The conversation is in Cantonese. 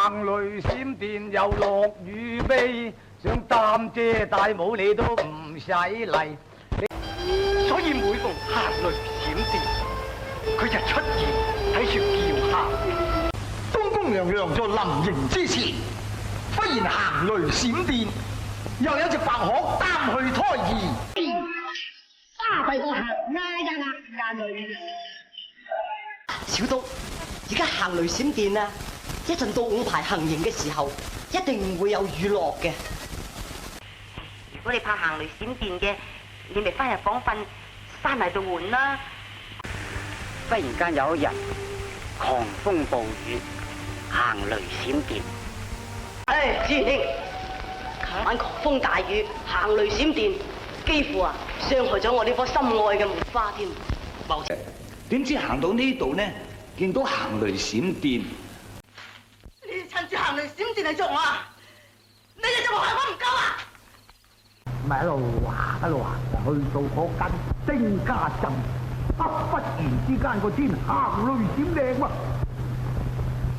行雷閃電又落雨飛，想擔遮戴帽你都唔使嚟。所以每逢行雷閃電，佢就出現喺處叫喊。東宮娘娘在臨迎之前，忽然行雷閃電，又有隻白鶴擔去胎兒。巴閉個行嗌雷。小東，而家行雷閃電啊！一陣到五排行刑嘅時候，一定唔會有雨落嘅。如果你怕行雷閃電嘅，你咪翻入房瞓，閂埋度門啦。忽然間有一日，狂風暴雨，行雷閃電。唉，師兄，琴晚狂風大雨，行雷閃電，幾乎啊傷害咗我呢顆心愛嘅梅花添。點知行到呢度呢，見到行雷閃電。你哋趁住行雷閃電嚟捉我啊！你哋仲害我唔夠啊！咪一路行，去到嗰間丁家鎮，忽然之間個天行雷閃電喎。